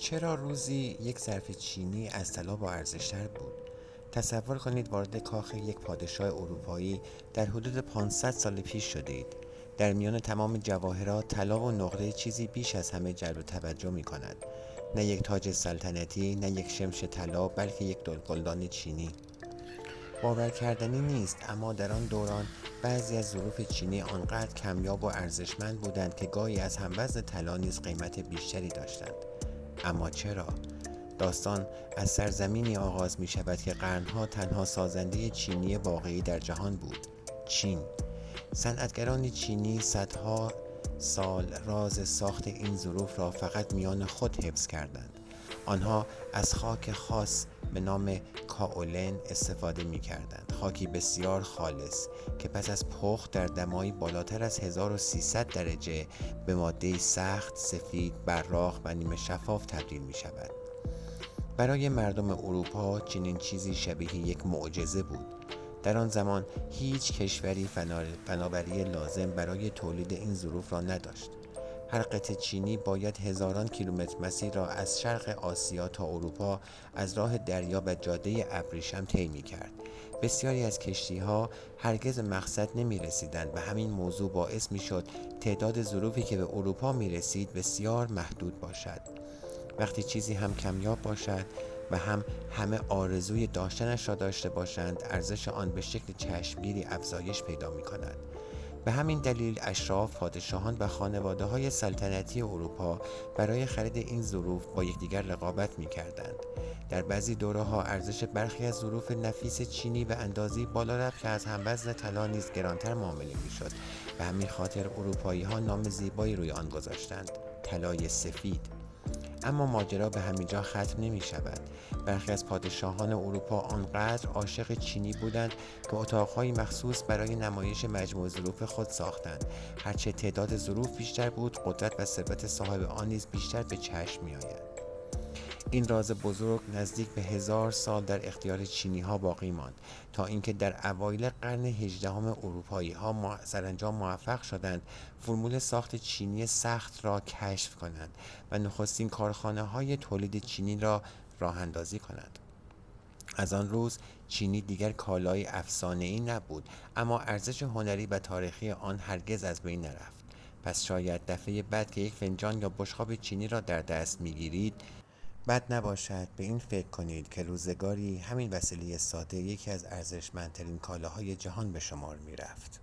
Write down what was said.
چرا روزی یک ظرف چینی از طلا با ارزشتر بود؟ تصور کنید وارد کاخ یک پادشاه اروپایی در حدود 500 سال پیش شده اید. در میان تمام جواهرات، طلا و نقره چیزی بیش از همه جلب توجه می کند. نه یک تاج سلطنتی، نه یک شمش طلا، بلکه یک گلدان چینی. باور کردنی نیست، اما در آن دوران بعضی از ظروف چینی آنقدر کمیاب و ارزشمند بودند که گاهی از هموزن طلا نیز قیمت بیشتری داشتند. اما چرا؟ داستان از سرزمینی آغاز می شود که قرنها تنها سازنده چینی واقعی در جهان بود: چین. صنعتگران چینی صدها سال راز ساخت این ظروف را فقط میان خود حفظ کردند. آنها از خاک خاص به نام کائولن استفاده می کردند، خاکی بسیار خالص که پس از پخت در دمایی بالاتر از 1300 درجه به ماده سخت، سفید، براق و نیمه شفاف تبدیل می شود. برای مردم اروپا چنین چیزی شبیه یک معجزه بود. در آن زمان هیچ کشوری فناوری لازم برای تولید این ظروف را نداشت. هر قطعه چینی باید هزاران کیلومتر مسیر را از شرق آسیا تا اروپا از راه دریا و جاده ابریشم طی می‌کرد. بسیاری از کشتی‌ها هرگز به مقصد نمی‌رسیدند و همین موضوع باعث می‌شد تعداد ظروفی که به اروپا می‌رسید بسیار محدود باشد. وقتی چیزی هم کمیاب باشد و همه آرزوی داشتنش را داشته باشند، ارزش آن به شکل چشمگیری افزایش پیدا می‌کند. به همین دلیل اشراف، پادشاهان و خانواده‌های سلطنتی اروپا برای خرید این ظروف با یکدیگر رقابت می‌کردند. در بعضی دوره‌ها ارزش برخی از ظروف نفیس چینی به اندازه‌ای بالا رفت که از هموزن طلا نیز گرانتر معامله می‌شد. به همین خاطر اروپایی‌ها نام زیبایی روی آن گذاشتند: طلای سفید. اما ماجرا به همینجا ختم نمی شود. برخی از پادشاهان اروپا آنقدر عاشق چینی بودند که اتاق‌های مخصوص برای نمایش مجموع ظروف خود ساختند. هرچه تعداد ظروف بیشتر بود، قدرت و ثروت صاحب آن نیز بیشتر به چشم می‌آید. این راز بزرگ نزدیک به 1000 سال در اختیار چینی‌ها باقی ماند، تا اینکه در اوایل قرن 18 اروپایی‌ها سرانجام موفق شدند فرمول ساخت چینی سخت را کشف کنند و نخستین کارخانه‌های تولید چینی را راه اندازی کنند. از آن روز چینی دیگر کالای افسانه‌ای نبود، اما ارزش هنری و تاریخی آن هرگز از بین نرفت. پس شاید دفعه بعد که یک فنجان یا بشقاب چینی را در دست می‌گیرید، بد نباشد به این فکر کنید که روزگاری همین وسیله ساده یکی از ارزشمندترین کالاهای جهان به شمار می رفت.